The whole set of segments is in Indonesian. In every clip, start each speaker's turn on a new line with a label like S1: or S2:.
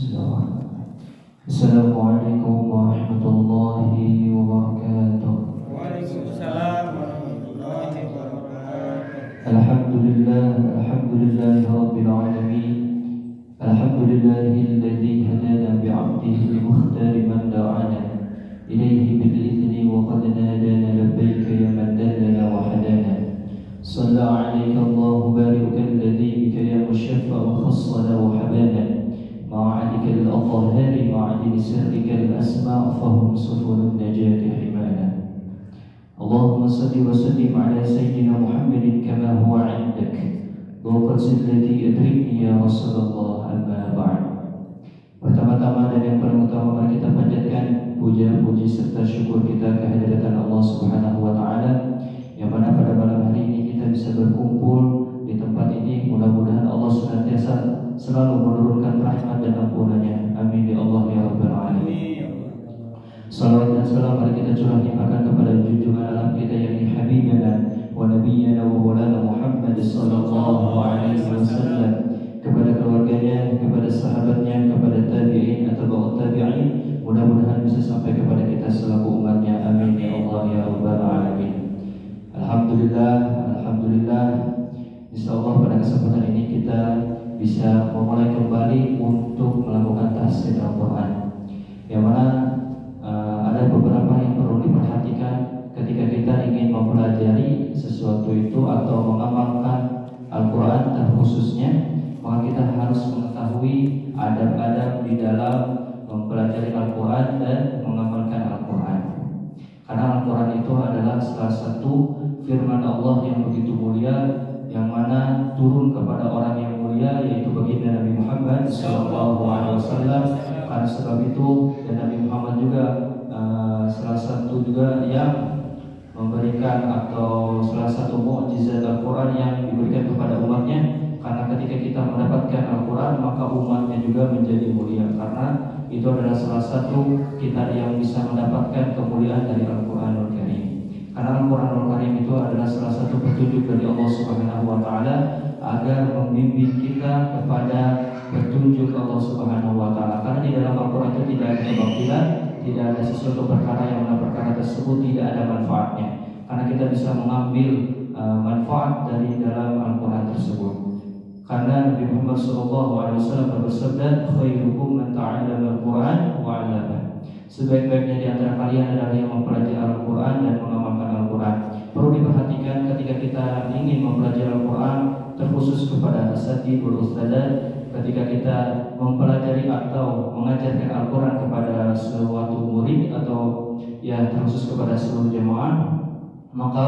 S1: Bismillahirrahmanirrahim. Assalamualaikum warahmatullahi wabarakatuh.
S2: Waalaikumsalam warahmatullahi wabarakatuh.
S1: Alhamdulillah rabbil alamin. Alhamdulillahilladzi hadana bi'abdihi al-mukhtar man da'ana ilayhi bil idzni wa qad nadana labbaika ya man dallana wa hadana. Shalla 'alaika Allahu barikal ladzi bika ya mushaffa wa khassana wa habana. معادك الأطهار معادن سرك الأسماء فهم سفن النجاة حمانا. اللهم صل وسلم على سيدنا محمد كما هو عندك وقد التي أدركني يا رسول الله أما بعد. Pertama-tama dan yang paling utama mari kita panjatkan puja-puji serta syukur kita kehadiran Allah Subhanahu wa taala yang mana pada malam hari ini kita bisa berkumpul di tempat ini. Mudah-mudahan Allah senantiasa selalu menurunkan rahmat dan ampunannya. Amin ya Allah ya Rabbal Alamin. Salawat dan salam mari kita curahkan kepada junjungan alam kita yakni Habibana wa Nabiyyana wa Maulana Muhammad sallallahu alaihi wasallam, kepada keluarganya, kepada sahabatnya, kepada tabi'in atau ba'd tabi'in. Mudah-mudahan bisa sampai kepada kita selaku umatnya. Amin ya Allah ya Rabbal Alamin. Alhamdulillah. Insyaallah pada kesempatan ini kita bisa memulai kembali untuk melakukan tafsir Al-Quran, yang mana ada beberapa yang perlu diperhatikan ketika kita ingin mempelajari sesuatu itu atau mengamalkan Al-Quran terkhususnya. Maka kita harus mengetahui adab-adab di dalam mempelajari Al-Quran dan mengamalkan Al-Quran, karena Al-Quran itu adalah salah satu firman Allah yang begitu mulia, yang mana turun kepada orang yang mulia, yaitu baginda Nabi Muhammad SAW. Karena sebab itu dan Nabi Muhammad juga salah satu juga yang memberikan atau salah satu mukjizat Al-Quran yang diberikan kepada umatnya. Karena ketika kita mendapatkan Al-Quran maka umatnya juga menjadi mulia, karena itu adalah salah satu kitab yang bisa mendapatkan kemuliaan dari Al-Quranul Karim. Karena Al-Quranul Karim itu adalah salah satu petunjuk dari Allah Subhanahu wa taala agar membimbing kita kepada petunjuk Allah Subhanahu wa taala. Karena di dalam Al-Quran itu tidak ada kebatilan, tidak ada sesuatu perkara yang mana perkara tersebut tidak ada manfaatnya. Karena kita bisa mengambil manfaat dari dalam Al-Quran tersebut. Karena Nabi Muhammad SAW bersabda, khairukum man ta'allama Al-Quran wa 'allama. Sebaik-baiknya di antara kalian adalah yang mempelajari Al-Quran dan mengamalkan Al-Quran. Perlu diperhatikan ketika kita ingin mempelajari Al-Quran, terkhusus kepada asatidul ustadzah, ketika kita mempelajari atau mengajarkan Al-Quran kepada suatu murid atau ya terkhusus kepada seluruh jemaah, maka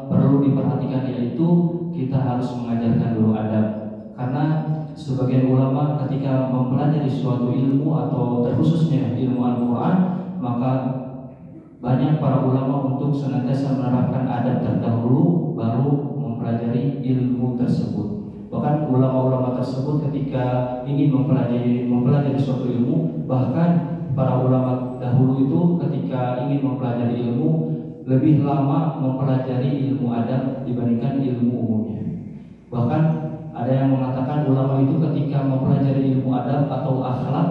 S1: perlu diperhatikan yaitu kita harus mengajarkan dulu adab. Karena sebagian ulama ketika mempelajari suatu ilmu atau terkhususnya ilmu Al-Quran, maka banyak para ulama untuk senantiasa menerapkan adab terdahulu baru mempelajari ilmu tersebut. Bahkan ulama-ulama tersebut ketika ingin mempelajari suatu ilmu, bahkan para ulama dahulu itu ketika ingin mempelajari ilmu lebih lama mempelajari ilmu adab dibandingkan ilmu umumnya. Bahkan ada yang mengatakan ulama itu ketika mempelajari ilmu adab atau akhlak,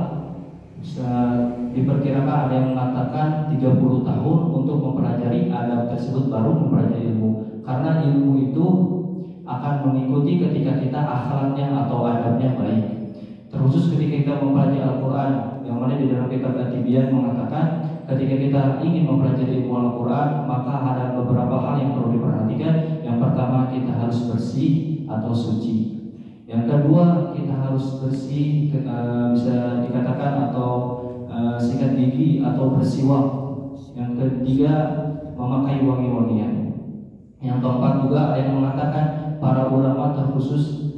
S1: diperkirakan ada yang mengatakan 30 tahun untuk mempelajari adab tersebut baru mempelajari ilmu. Karena ilmu itu akan mengikuti ketika kita akhlaknya atau adabnya baik. Terkhusus ketika kita mempelajari Al-Quran, yang mana di dalam kitab At-Tibyan mengatakan ketika kita ingin mempelajari ilmu Al-Quran maka ada beberapa hal yang perlu diperhatikan. Yang pertama, kita harus bersih atau suci. Yang kedua, kita harus bersih, bisa dikatakan atau sikat gigi atau bersiwak. Yang ketiga, memakai wangi-wangian. Yang keempat juga ada yang mengatakan para ulama terkhusus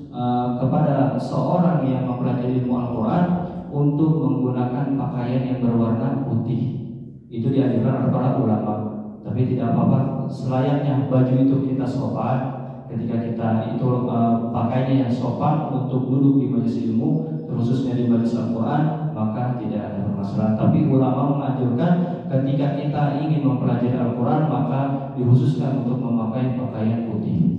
S1: kepada seorang yang mempelajari ilmu Al-Quran untuk menggunakan pakaian yang berwarna putih. Itu dianjurkan oleh para ulama. Tapi tidak apa-apa, selayaknya baju itu kita sopan. Ketika kita itu pakainya yang sopan untuk duduk di majelis ilmu, khususnya di majelis Al-Quran, maka tidak ada permasalahan. Tapi ulama menganjurkan ketika kita ingin mempelajari Al-Quran maka dikhususkan untuk memakai pakaian putih.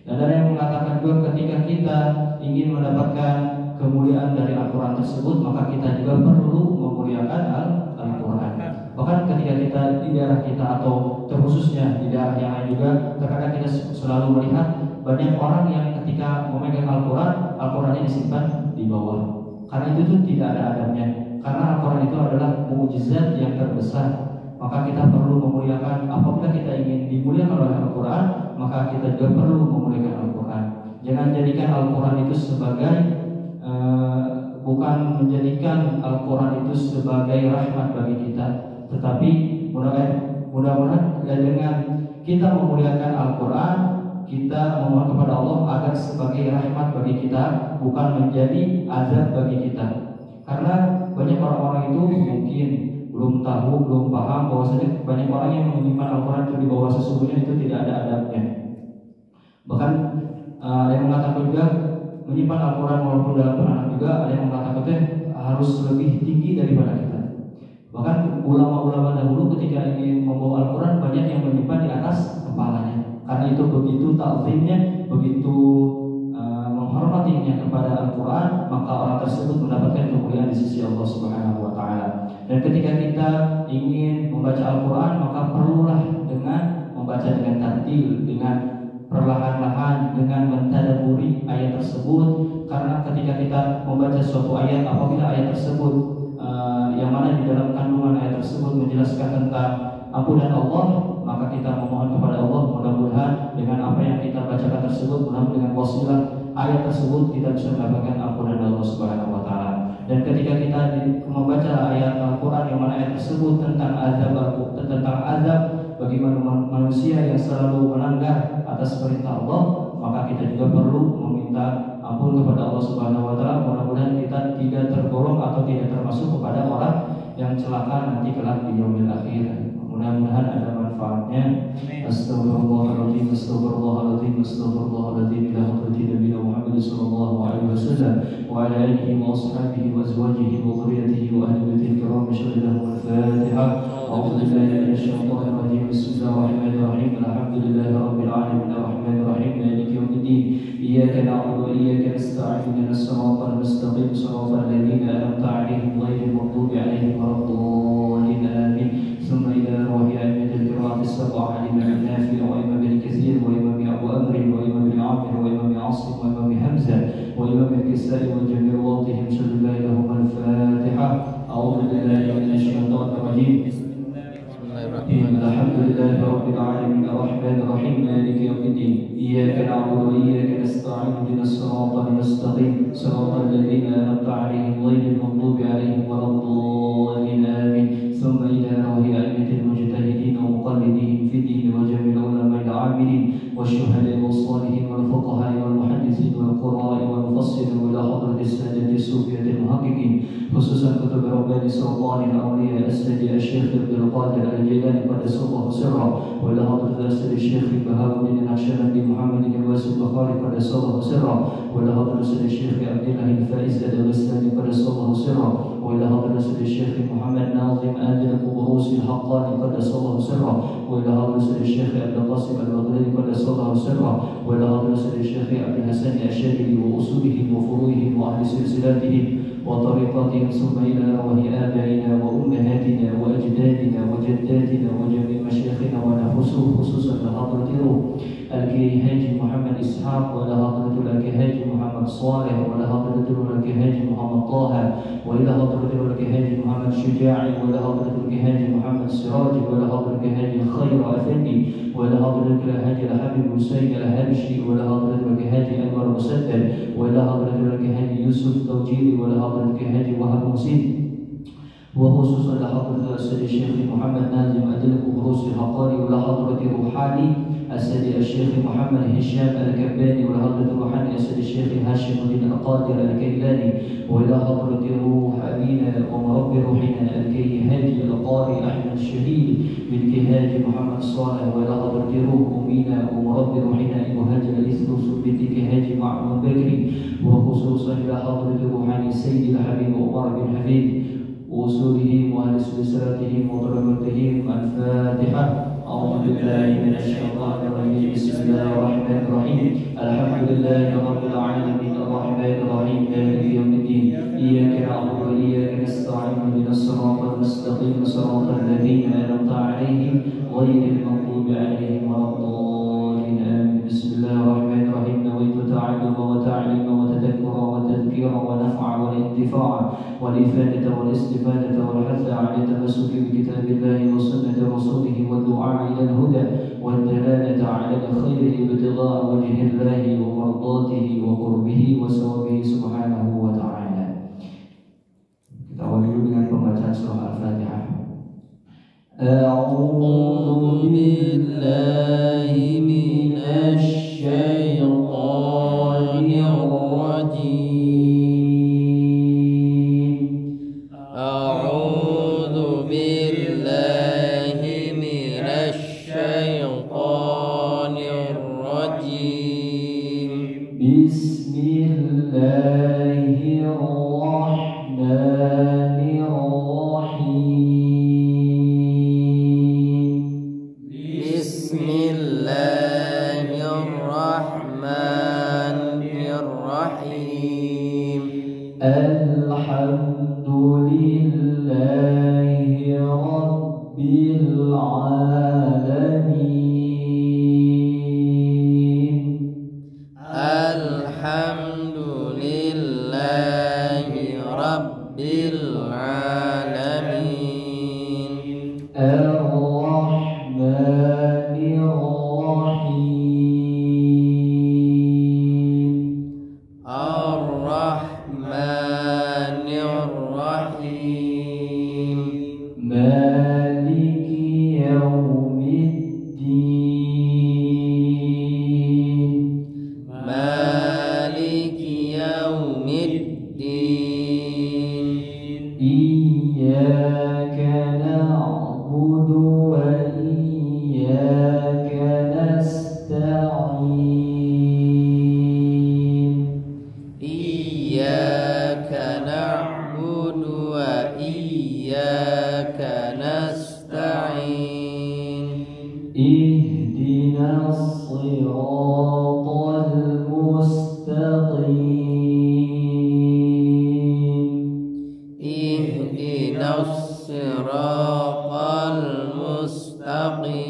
S1: Dan ada yang mengatakan juga ketika kita ingin mendapatkan kemuliaan dari Al-Quran tersebut, maka kita juga perlu memuliakan Al-Quran. Bahkan ketika kita di daerah kita atau terkhususnya di daerah yang lain juga, terkadang kita selalu melihat banyak orang yang ketika memegang Al-Quran, Al-Qurannya disimpan di bawah. Karena itu tuh tidak ada adabnya. Karena Al-Quran itu adalah mukjizat yang terbesar. Maka kita perlu memuliakan. Apabila kita ingin dimuliakan oleh Al-Quran, maka kita juga perlu memuliakan Al-Quran. Jangan jadikan Al-Quran itu sebagai bukan menjadikan Al-Quran itu sebagai rahmat bagi kita, tetapi mudah-mudahan dengan kita memuliakan Al-Quran, kita memohon kepada Allah agar sebagai rahmat bagi kita, bukan menjadi azab bagi kita. Karena banyak orang-orang itu mungkin belum tahu, belum paham bahwasanya banyak orang yang menyimpan Al-Quran itu di bawah, sesungguhnya itu tidak ada adabnya. Bahkan ada yang mengatakan juga menyimpan Al-Quran walaupun dalam penanak juga, ada yang mengatakan harus lebih tinggi daripada kita. Bahkan ulama-ulama dahulu ketika ingin membawa Al-Quran banyak yang menyimpan di atas kepalanya, karena itu begitu ta'zimnya, begitu menghormatinya kepada Al-Quran, maka orang tersebut mendapatkan kemuliaan di sisi Allah Subhanahu wa Ta'ala. Dan ketika kita ingin membaca Al-Quran, maka perlulah dengan membaca dengan tartil, dengan perlahan-lahan, dengan mentadaburi ayat tersebut. Karena ketika kita membaca suatu ayat, apabila ayat tersebut yang mana di dalam kandungan ayat tersebut menjelaskan tentang ampunan Allah, maka kita memohon kepada Allah, mudah-mudahan dengan apa yang kita bacakan tersebut, mudah-mudahan dengan wasilah ayat tersebut kita bisa mendapatkan ampunan Allah Subhanahu wa Ta'ala. Dan ketika kita membaca ayat Al-Quran yang mana ayat tersebut tentang azab bagi manusia yang selalu melanggar atas perintah Allah, maka kita juga perlu meminta ampun kepada Allah Subhanahu wa Ta'ala. Mudah-mudahan kita tidak tergolong atau tidak termasuk kepada orang yang celaka nanti kelak di yaumil akhir. Mudah-mudahan ada manfaatnya. Astagfirullahaladzim, astagfirullahaladzim, astagfirullahaladzim. Ila hadrati Nabi Muhammad sallallahu alaihi wasallam wa ala alihi wa ashabihi wa azwajihi wa dhurriyyatihi wa ahli baitihi kiram. Al-Fatihah. A'udzu billahi minasyaitonir rajim. Bismillahirrahmanirrahim. Alhamdulillahi rabbil alamin arrahmanir rahim maliki yaumiddin. Iyyaka na'budu wa iyyaka nasta'in. Ihdinas siratal mustaqim, siratal ladzina an'amta 'alaihim ghairil maghdubi 'alaihim waladdallin. Amin. ثم إلى روح أئمة القراءة السبعة الإمام نافع وإمام الكثير وإمام أبو أمر وإمام عامر وإمام عاصم وإمام حمزة وإمام الكساء وجميع وضعهم صلى الله لهم الفاتحة. أعوذ بالله من الشيطان الرجيم. الحمد لله رب العالمين الرحمن الرحيم مالك يوم الدين. إياك نعبد وإياك نستعين اهدنا الصراط المستقيم صراط الذين أنعمت عليهم غير المغضوب عليهم ولا الضالين. آمين. ثم إلى روح أئمة المجتهدين ومقلدين في الدين وجميع العلماء العاملين والشهداء والصالحين والفقهاء والمحدثين والقراء والمفسرين وإلى حضرة السادة الصوفية المحققين، خصوصا كتب رباني سلطان الأولياء السيد الشيخ عبد القادر الجيلاني قدس الله سره، وإلى حضرة السيد الشيخ بهاء الدين النقشبندي محمد الواسع البخاري قدس الله سره، وإلى حضرة السيد الشيخ عبد الله الفائز الغساني قدس الله سره، وإلى حضرة السيد الشيخ محمد ناظم آدل القبروس الحقاني قدس الله سره، وإلى حضرة السيد الشيخ عبد القاسم البغدادي قدس الله سره، وإلى حضرة السيد الشيخ عبد الحسن الشاذلي وأصوله وفروعه وأهل سلسلته وطريقتهم، ثم إلى روح آبائنا وأمهاتنا وأجدادنا وجداتنا وجميع مشايخنا ونفسهم، خصوصا لحضرة روح الكهاج محمد إسحاق، وإلى حضرة الكهاج محمد صالح، وإلى حضرة الكهاج محمد طه، وإلى حضرة الكهاج محمد شجاعي، وإلى حضرة الكهاج محمد سراج، وإلى حضرة الكهاج خير أفندي، وإلى حضرة الكهاج الحبيب حسين الهبشي، وإلى حضرة الكهاج أنور مسدد، وإلى حضرة الكهاج يوسف توجيري، وإلى حضرة الكهاج وهب حسين، وخصوصا لحضرة السيد الشيخ محمد ناظم أدل القبروس الحقاري، وإلى حضرة روحاني السيد الشيخ محمد هشام الكباني، وإلى حضرة روحاني السيد الشيخ هاشم الدين القادر الكيلاني، وإلى حضرة روح أبينا ومربي روحنا الكيهاج القاري أحمد الشهيد بالكهاج محمد صالح، وإلى حضرة روح أمينا ومربي روحنا المهاجر الإثنوس بنت كهاج معمر بكري، وخصوصا إلى حضرة روحاني السيد الحبيب عمر بن حفيد وأصولهم وأهل سلسلتهم وطلبتهم. الفاتحة. أعوذ بالله من الشيطان الرجيم. بسم الله الرحمن الرحيم. الحمد لله رب العالمين الرحمن الرحيم مالك يوم الدين. والانتفاع والإفادة والاستفادة والحث على التمسك بكتاب الله وسنة رسوله والدعاء إلى الهدى والدلالة على الخير ابتغاء وجه الله ومرضاته وقربه وثوابه سبحانه وتعالى. Kita awali dulu dengan pembacaan surah Al-Fatihah. A'udzu billahi minasy syaithanir rajim. A'udzu billahi minasy syaithanir rajim. Bismillahirrahmanirrahim. Alhamdulillahi rabbil alamin. Alhamdulillahi rabbil alamin. Ar-Rahmanir Rahim. Ar-Rahmanir Rahim. Maliki yaumiddin. Maliki yaumiddin. Iyyaka na'budu wa iyyaka nasta'in. Iyyaka na'budu wa iyyaka nasta'in. Ihdinas siratal mustaqim. Ihdinas siratal mustaqim.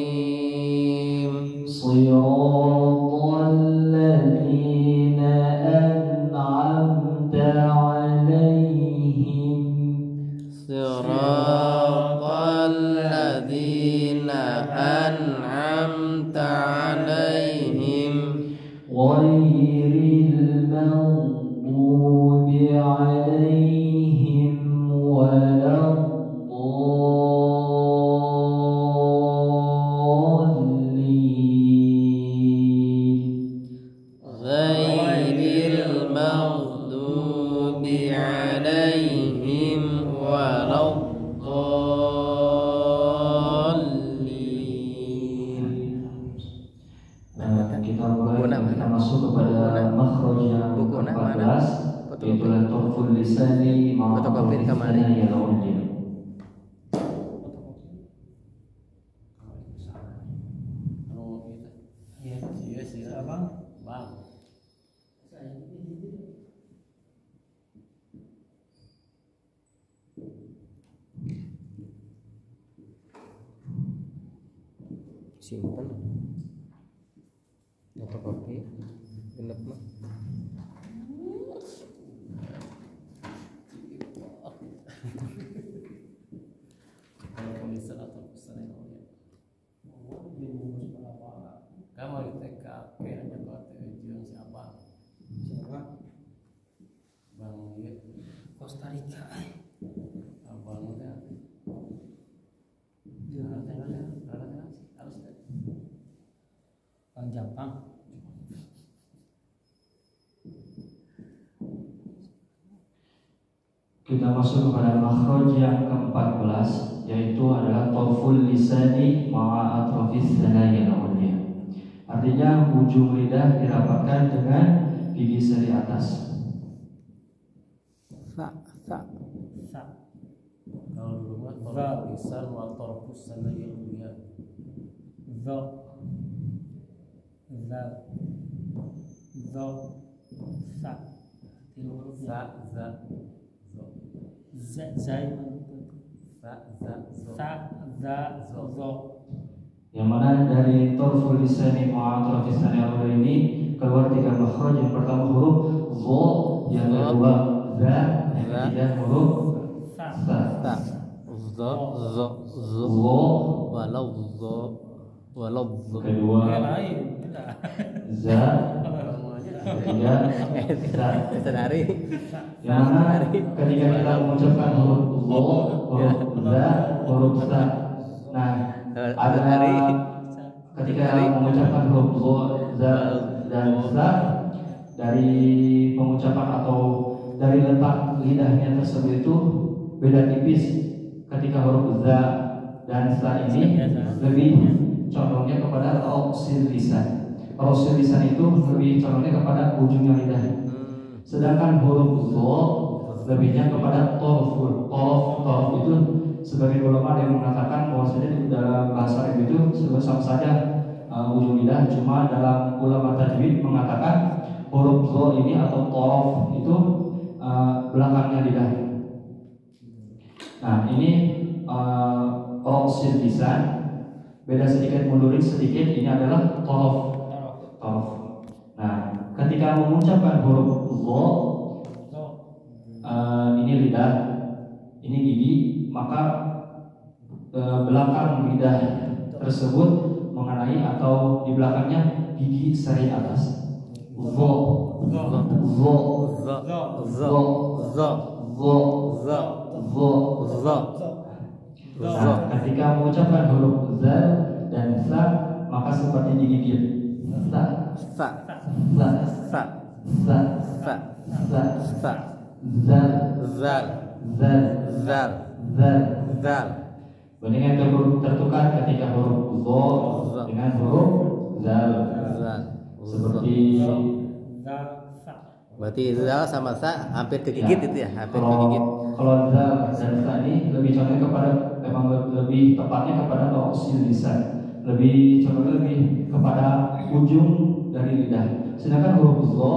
S1: Siratal ladzina an'amta 'alaihim. Siratal ladzina an'amta 'alaihim. Ghairil maghdubi 'alaihim ghairil maghdubi 'alaihim waladdallin. Kita masuk kepada makhraj yang ke-14, yaitu tarful lisani ma'a tarfil lisani ya wajib. Simpen fotokopi genep mah. Kalau tulisan atau pesan yang kamu di TKP hanya kau tujuan siapa? Bang Yud Costa Rica. Abang udah. Bang Jepang. Kita masuk kepada makhraj yang ke-14, yaitu adalah tarful lisani ma'a atrafis tsanaya al-ulya. Artinya ujung lidah dirapatkan dengan gigi seri atas. Sa. Kalau dulu mah tarful lisan wa tarfus tsanaya al-ulya. Yang mana dari tarful lisani ma'a atrafis tsanaya ini keluar 3 makhraj. Yang pertama huruf zo, yang kedua za, ketika huruf
S2: sa
S3: ta zo
S1: lo
S3: walau
S1: kedua
S2: lain tidak
S1: za ketiga sa.
S3: sedari
S1: Yang mana ketika kita mengucapkan huruf lo, huruf za, huruf sa. Nah, ada ketika mengucapkan huruf lo, za dan sa, dari pengucapan atau dari letak lidahnya tersebut itu beda tipis. Ketika huruf za dan sa ini lebih condongnya kepada rosil lisan. Rosil lisan itu lebih condongnya kepada ujungnya lidah. Sedangkan huruf zo lebihnya kepada torful. Torf itu sebagai ulama yang mengatakan bahwasanya di dalam bahasa Arab itu sama saja ujung lidah. Cuma dalam ulama tajwid mengatakan huruf zo ini atau torf itu belakangnya lidah. Nah ini rosil lisan beda sedikit mundurin sedikit. Ini adalah torf. Nah ketika mengucapkan huruf zo ini lidah, ini gigi, maka belakang lidah tersebut mengenai atau di belakangnya gigi seri atas. Zo, zo, zo, zo. Nah, ketika mengucapkan huruf za dan sa, maka seperti digigit. Sa,
S3: sa
S1: sa,
S3: sa
S1: sa,
S3: sa
S1: sa,
S3: sa
S1: zal,
S3: zal
S1: zal,
S3: zal
S1: zal.
S3: zal
S1: Bandingkan tertukar ketika huruf zo dengan huruf zal.
S3: zal
S1: Seperti
S2: za sa
S3: berarti zal sama sa hampir kegigit itu ya, hampir kegigit.
S1: kalau zal dan sa ini lebih condong kepada memang lebih tepatnya kepada rosil lisan, lebih condong lebih kepada ujung dari lidah. Sedangkan huruf zo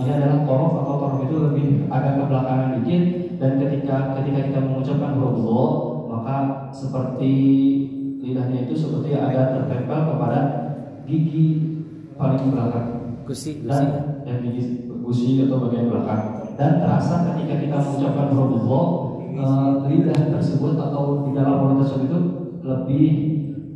S1: ini adalah torof atau torof itu lebih agak ke belakangan dikit, dan ketika kita mengucapkan huruf zo maka seperti lidahnya itu seperti ada tertempel kepada gigi paling belakang
S3: Gusi
S1: dan gigi gusi atau bagian belakang, dan terasa ketika kita mengucapkan huruf zo lidah tersebut atau di dalam mulut tersebut itu lebih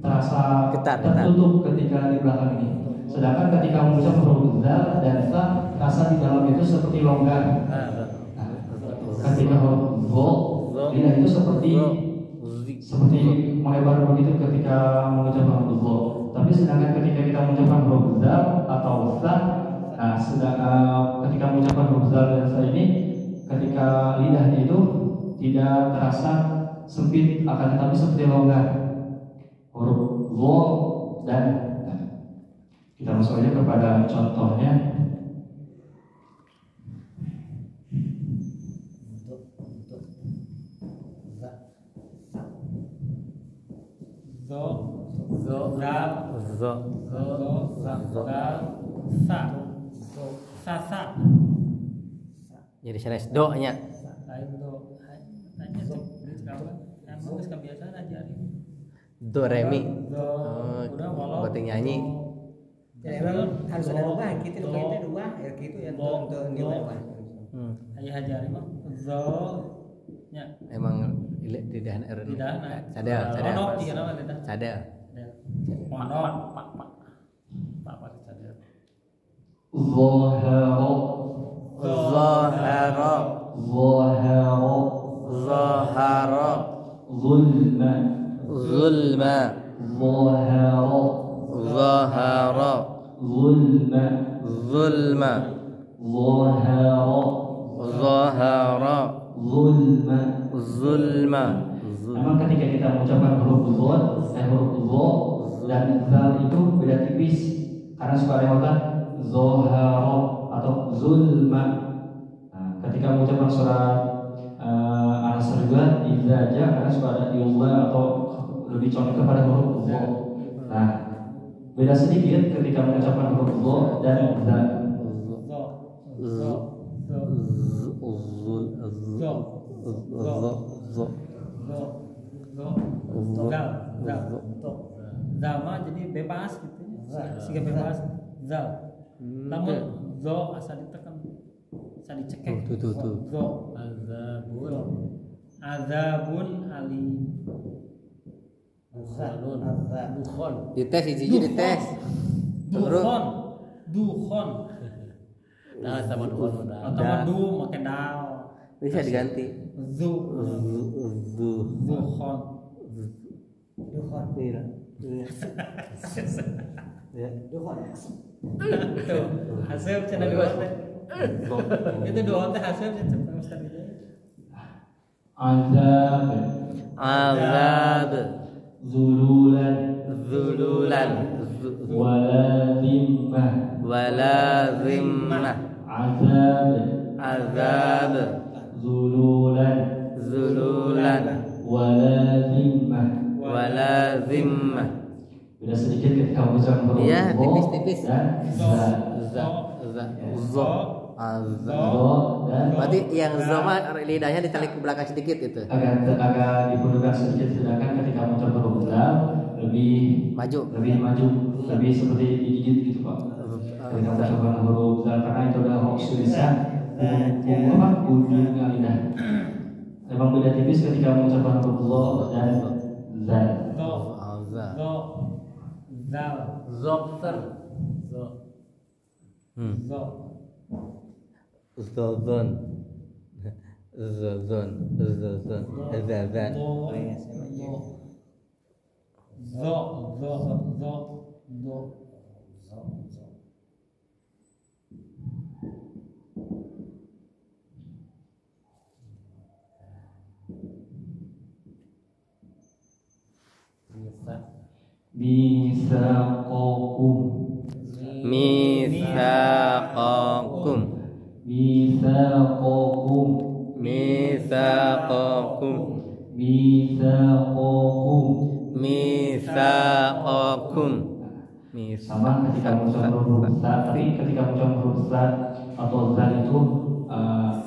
S1: terasa
S3: Getar.
S1: tertutup ketika di belakang ini. Sedangkan ketika mengucapkan huruf zal dan sa, rasa di dalam itu seperti longgar. Ketika huruf zo, lidah itu seperti melebar begitu ketika mengucapkan huruf zo. Tapi sedangkan ketika kita mengucapkan huruf zal atau sa, nah ketika mengucapkan huruf zal dan sa ini, ketika lidahnya itu tidak terasa sempit, akan tetapi seperti longgar. Huruf zo dan kita masuk aja kepada contohnya.
S2: zo za
S3: zo
S2: sa
S3: jadi sanes do nya
S2: lain do hanya emang geus kebiasaan aja
S3: do re mi
S2: udah walau
S3: berarti nyanyi
S4: Ya, emang harus ada rubah gitu, kita rubah ya gitu ya untuk nilai rubah.
S2: Ayah hajari mah zo nya
S3: emang lidah er sadar
S2: monok di nama lidah
S3: sadar
S2: monok pak sadar
S3: zahara zahara
S1: zulma
S3: zulma zahara
S1: zulma
S3: zulma zahara
S1: zulma.
S3: zulma
S1: Memang ketika kita mengucapkan huruf zo dan zal itu beda tipis, karena suka ada kata zoharo atau zulma. Nah, ketika mengucapkan surat Al-Asr juga izaja, karena suka ada iullah atau lebih condong kepada huruf zo. Nah, beda sedikit ketika mengucapkan huruf zo dan zal.
S2: Zama jadi bebas gitu, sehingga bebas zal. Namun zo asal ditekan Saya dicekek.
S3: Tuh.
S2: Zo. Azabun alim.
S5: Dukhon.
S3: Dites hiji dites.
S2: Dukhon.
S5: Nah, sama dukhon udah.
S2: Atau du make dal.
S3: Bisa diganti.
S2: Zu.
S3: Duh.
S2: Dukhon.
S4: Dukhon.
S3: Iya. Ya.
S4: Dukhon.
S2: Tuh. Hasil cenah dua teh. Itu dua teh hasil cenah Ustaz itu.
S3: Azab.
S1: Zululan
S3: Zululan.
S1: wala zimmah
S3: Azab.
S1: zululan wala zimmah. Beda sedikit ketika mengucapkan huruf
S3: Iya,
S1: zo
S3: tipis-tipis.
S1: dan za.
S3: Zo.
S1: Dan
S3: Berarti yang zo mah lidahnya ditarik ke belakang sedikit itu.
S1: agak diperlukan sedikit, sedangkan ketika mengucapkan huruf dal lebih
S3: Maju.
S1: lebih seperti digigit gitu Pak. Ketika mengucapkan huruf dal, karena itu adalah huruf tulisan ujungnya lidah. Memang beda tipis ketika mengucapkan huruf zo dan zal.
S2: Zal.
S5: Zokter.
S3: Zozon. Zazan.
S1: Misaqakum
S3: Mitsaqakum.
S1: Misaqakum
S3: Mitsaqakum.
S1: Misaqakum.
S3: Mitsaqakum.
S1: Sama ketika mengucapkan huruf za, tapi ketika mengucapkan huruf za atau zal itu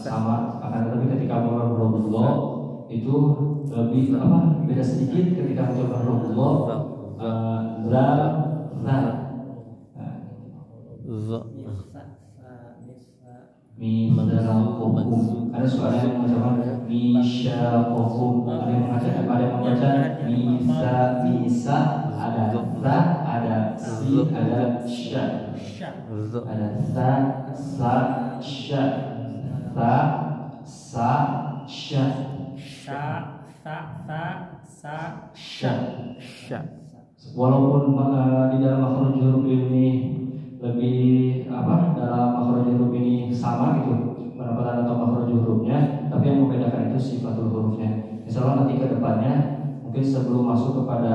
S1: sama, akan tetapi ketika mengucapkan huruf lo itu lebih beda sedikit ketika mengucapkan huruf lo za. Misaqakum. Ada suara yang mengucapkan misaqakum, ada yang membaca misa, ada za, ada si, ada sya, ada sa, sya, sya. Walaupun di dalam makhraj huruf ini lebih dalam makhraj huruf ini sama gitu penempatan atau makhraj hurufnya, tapi yang membedakan itu sifatul hurufnya. Misalnya nanti ke depannya mungkin sebelum masuk kepada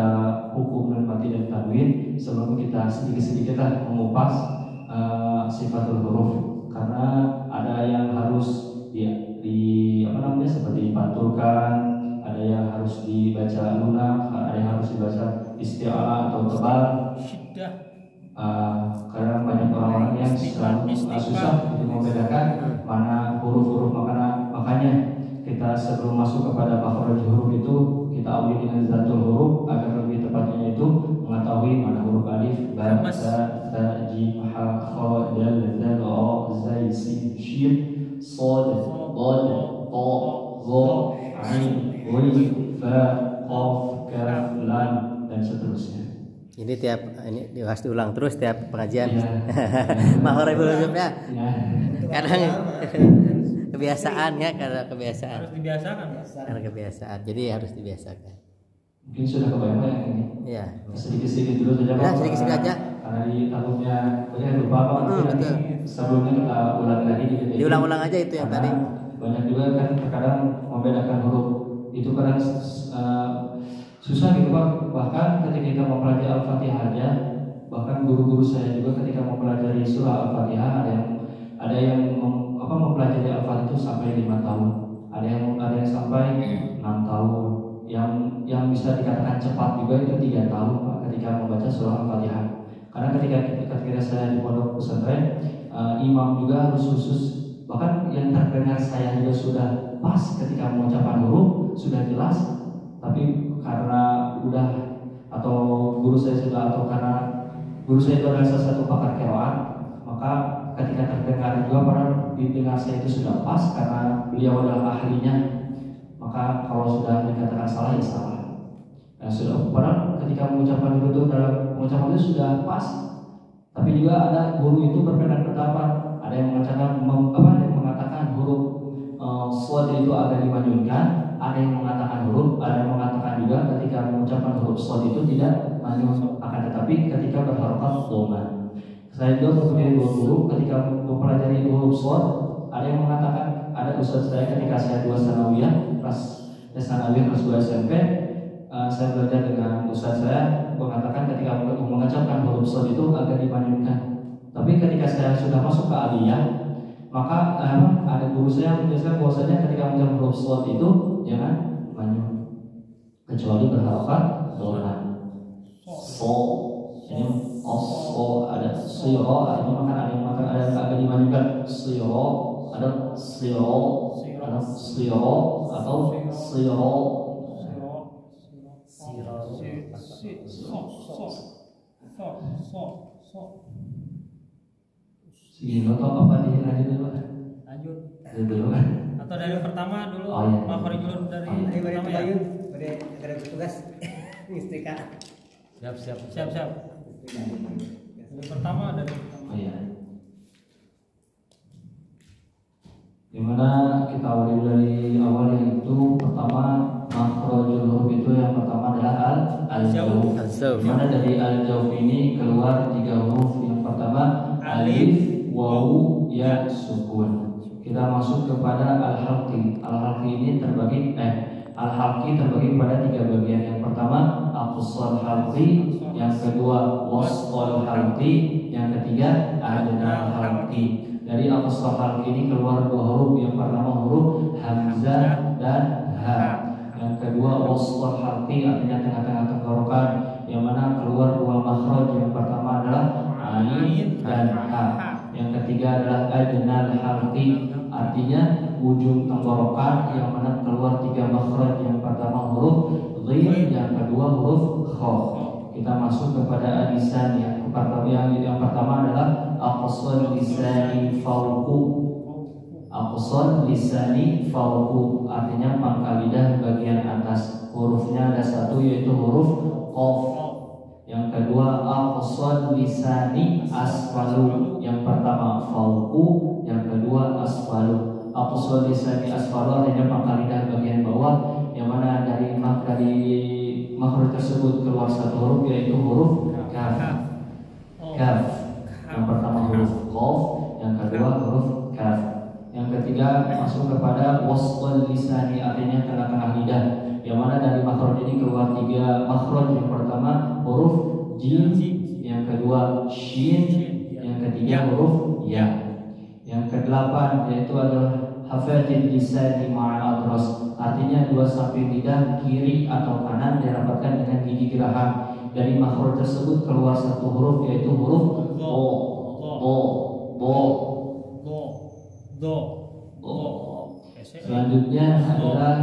S1: hukum dan mati dan tanwin, sebelum kita sedikit-sedikitlah mengupas sifatul huruf, karena ada yang harus seperti dipantulkan, ada yang harus dibaca lunak, ada yang harus dibaca isti'alah atau tebal. Karena banyak orang-orang yang selalu susah untuk membedakan mana huruf-huruf, makanya kita sebelum masuk kepada makhraj huruf itu kita awali dengan zatul huruf agar lebih tepatnya itu mengetahui mana huruf alif, ba, ta, jim, ha, kha, dal, zal, ra, zai, sin, shin, sad, dal, ta, za, ain, ghain, fa, qaf, kaf, lam dan seterusnya.
S3: Ini harus diulang terus tiap pengajian.
S1: Makhraj
S3: hurufnya. Kadang kebiasaan ya, karena kebiasaan.
S2: Harus dibiasakan.
S3: Karena kebiasaan. Jadi harus dibiasakan.
S1: Mungkin sudah kebayang yang ini.
S3: Iya.
S1: Sedikit-sedikit dulu saja.
S3: Ya, sedikit-sedikit aja.
S1: Karena di tahunnya banyak lupa Pak.
S3: Betul.
S1: Sebelumnya kita ulang lagi gitu.
S3: Diulang-ulang aja itu yang tadi.
S1: Banyak juga kan terkadang membedakan huruf itu kadang susah gitu Pak. Bahkan ketika kita mempelajari Al-Fatihah aja, bahkan guru-guru saya juga ketika mempelajari surah Al-Fatihah ada yang mempelajari Al-Fatihah itu sampai 5 tahun, ada yang sampai 6 tahun, yang bisa dikatakan cepat juga itu 3 tahun Pak ketika membaca surah Al-Fatihah. Karena ketika saya di pondok pesantren, imam juga harus khusus, bahkan yang terdengar saya juga sudah pas ketika mengucapkan huruf sudah jelas, tapi karena atau guru saya itu adalah salah satu pakar qiraat, maka ketika terdengar juga para didengar saya itu sudah pas karena beliau adalah ahlinya, maka kalau sudah dikatakan salah ya salah. Nah, sudah padahal ketika mengucapkan itu dalam pengucapan itu sudah pas, tapi juga ada guru itu berbeda pendapat. Ada yang mengatakan huruf shad itu agak dimanyunkan, ada yang mengatakan ada yang mengatakan juga ketika mengucapkan huruf shad itu tidak manyun, akan tetapi ketika berharokat dhamma. Saya juga mempunyai guru ketika mempelajari huruf shad, ada yang mengatakan, ada ustaz saya ketika saya 2 sanawiyah kelas kelas 2 SMP, saya belajar dengan ustaz saya mengatakan ketika mengucapkan huruf shad itu agak dimanyunkan. Tapi ketika saya sudah masuk ke aliyah, maka ada guru saya menjelaskan bahwasanya ketika mengucapkan huruf shad itu jangan manyun, kecuali berharokat dhamma. So ini so ada siro, artinya makan ada yang makan ada yang agak dimanyunkan siro, ada siro, ada siro atau siro. Siro atau apa dilanjut dulu?
S2: Lanjut.
S1: Dulu kan?
S2: Atau dari pertama dulu,
S1: Oh, iya.
S2: Makhraj dulu dari
S4: Ini pada
S2: pertama ya.
S4: Bayun, pada ada tugas istika.
S5: Siap.
S2: Siap. Dari pertama dari pertama.
S1: Oh iya. Dimana kita awali dari awal yaitu pertama makhrajul huruf itu yang pertama adalah al-jawf. Dimana dari al-jawf ini keluar 3 huruf. Yang pertama alif, wawu, ya, sukun. Kita masuk kepada al-halqi. Al-halqi ini terbagi pada 3 bagian. Yang pertama aqsal halqi, yang kedua wasqal halqi, yang ketiga adnal halqi. Dari aqsal halqi ini keluar 2 huruf. Yang pertama huruf hamzah dan ha. Yang kedua wasqal halqi, artinya tengah-tengah tenggorokan, yang mana keluar 2 makhraj. Yang pertama adalah ain dan ha. Yang ketiga adalah adnal halqi, artinya ujung tenggorokan, yang mana keluar 3 makhraj. Yang pertama huruf ghin, yang kedua huruf kha. Kita masuk kepada alisan. Yang pertama adalah aqsal lisani fawqu. Aqsal lisani fawqu, artinya pangkal lidah bagian atas. Hurufnya ada 1 yaitu huruf qaf. Yang kedua aqsal lisani asfalu. Yang pertama fawqu, yang kedua asfalu. Aqsal lisani asfalu artinya pangkal lidah bagian bawah, yang mana dari makhraj tersebut keluar 1 huruf yaitu huruf kaf. Kaf. Yang pertama huruf qaf, yang kedua huruf kaf. Yang ketiga masuk kepada wasqal lisani, artinya tengah-tengah lidah, yang mana dari makhraj ini keluar 3 makhraj. Yang pertama huruf jim, yang kedua shin, yang ketiga huruf ya. Yang ke-8 yaitu adalah hafatil lisani ma'a adras, artinya 2 samping lidah kiri atau kanan dirapatkan dengan gigi geraham. Dari makhraj tersebut keluar 1 huruf yaitu huruf bo. Selanjutnya adalah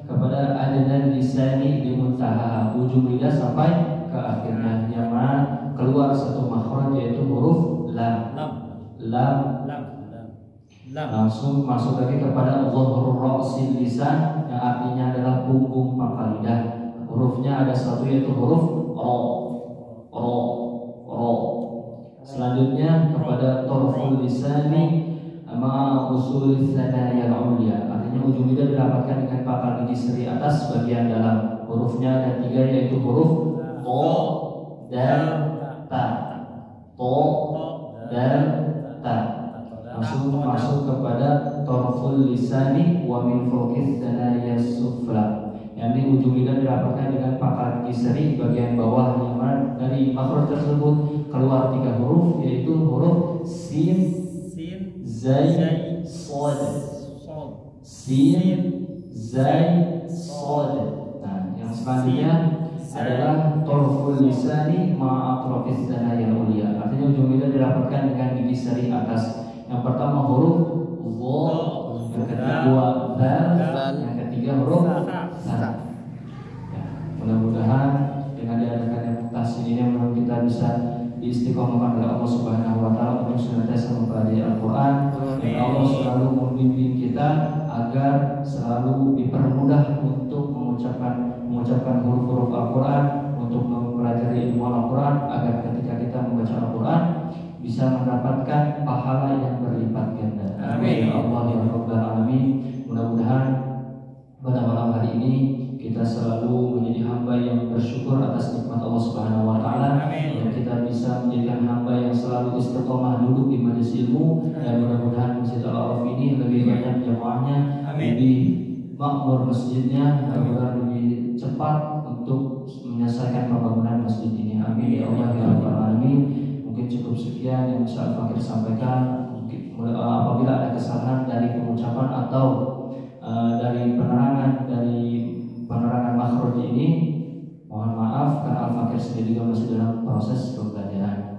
S1: kepada adnan lisani di muntaha, ujung lidah sampai ke akhirnya, yang mana keluar 1 makhraj yaitu huruf lam. Langsung masuk lagi kepada dhahrul ra'sil lisan, yang artinya adalah punggung pangkal lidah. Hurufnya ada 1 yaitu huruf ro. Selanjutnya kepada tarful lisani ma'a usul tsanaya al-ulya, artinya ujung lidah dirapatkan dengan pangkal gigi seri atas bagian dalam. Hurufnya ada 3 yaitu huruf to dan ta. Langsung masuk kepada tarful lisani wa min fawqis tsanaya sufla, yang di ujung lidah dirapatkan dengan pangkal gigi seri bagian bawah, yang mana dari makhraj tersebut keluar 3 huruf yaitu huruf sin, zai, sod. Sin, zai, sod. Nah, yang selanjutnya adalah tarful lisani ma'a atrafis tsanaya al-ulya, artinya ujung lidah dirapatkan dengan gigi seri atas. Yang pertama huruf dha, yang kedua dal, yang ketiga huruf sa. Ya, mudah-mudahan dengan diadakannya tahsin ini kita bisa diistiqomahkan oleh Allah Subhanahu wa taala untuk senantiasa mempelajari Al-Qur'an, dan Allah selalu dipermudah untuk mengucapkan huruf-huruf Al-Quran, untuk mempelajari ilmu Al-Quran, agar ketika kita membaca Al-Quran bisa mendapatkan pahala yang berlipat ganda. Amin ya Allah ya Rabbal Alamin. Mudah-mudahan pada malam hari ini kita selalu menjadi hamba yang bersyukur atas nikmat Allah Subhanahu wa taala, dan kita bisa menjadikan hamba yang selalu istiqomah duduk di majelis ilmu, dan mudah-mudahan Masjid Al-Araf ini lebih banyak jamaahnya, lebih makmur masjidnya, mudah-mudahan lebih cepat untuk menyelesaikan pembangunan masjid ini. Amin ya Allah ya Rabbal Alamin. Mungkin cukup sekian yang bisa Al-Fakir sampaikan. Apabila ada kesalahan dari pengucapan atau dari penerangan makhraj ini, mohon maaf karena Al-Fakir sendiri juga masih dalam proses pembelajaran.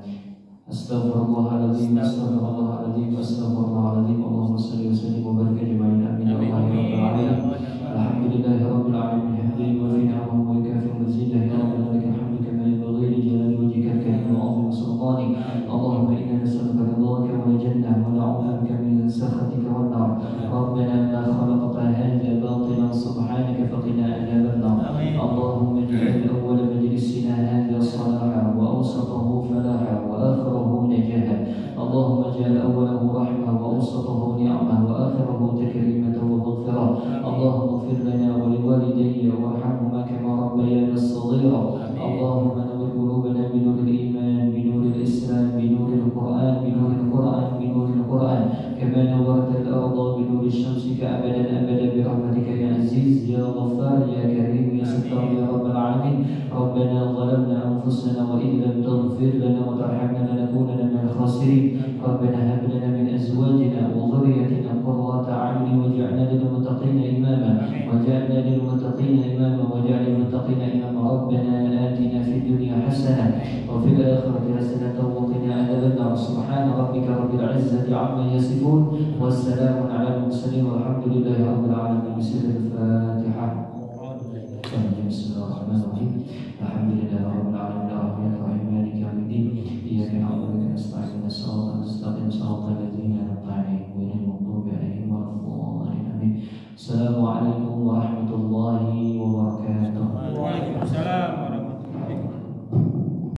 S1: Astagfirullahaladzim, astagfirullahaladzim, astagfirullahaladzim. Allahumma salli wa sallim wa barik ajma'in. Amin ya Allah ya Rabbal Alamin. Alhamdulillahi Rabbil Alamin. Hamdan wa ni'mahu wa kafi'un mazidah. Ya Rabbi lakal hamdu kama yanbaghi li jalali wajhika al-karim wa 'azimi sultanik. Allahumma inna nas'aluka ridhaka wal jannah wa na'udzu bika min sakhatika wan nar. Rabbana ma khalaqta hadha batilan subhanaka faqina adhaban nar. Allahumma ij'al awwala majlisina hadha salahan wa awsatahu falahan wa akhirahu najahan. Allahumma ij'al awwalahu rahmah wa awsatahu ni'mah wa akhirahu takrimatan wa maghfirah. Allahumma ighfir lana wa liwalidayya warhamhuma kama rabbayana saghira. Allahumma nawwir qulubana bi nuril iman, bi nuril islam, bi nuril Qur'an, bi nuril Qur'an, bi nuril Qur'an, kama nawwarta al-ardha bi nuri shamsika abadan abadan bi rahmatika ya aziz ya ghaffar ya karim ya sattar ya rabbal alamin. Rabbana zalamna anfusana wa in lam taghfir lana wa tarhamna lanakunanna minal khasirin. Rabbana hab lana min azwajina wa dhurriyyatina qurrata a'yun waj'alna lil muttaqina imama waj'alna lil muttaqina imama waj'al lil muttaqina imama. Rabbana atina fid dunya hasanah wa fil akhirati hasanah wa qina adhaban nar. Subhana rabbika rabbil izzati 'amma yasifun wa salamun 'alal mursalin walhamdulillahi rabbil alamin. Bismillahirrahmanirrahim.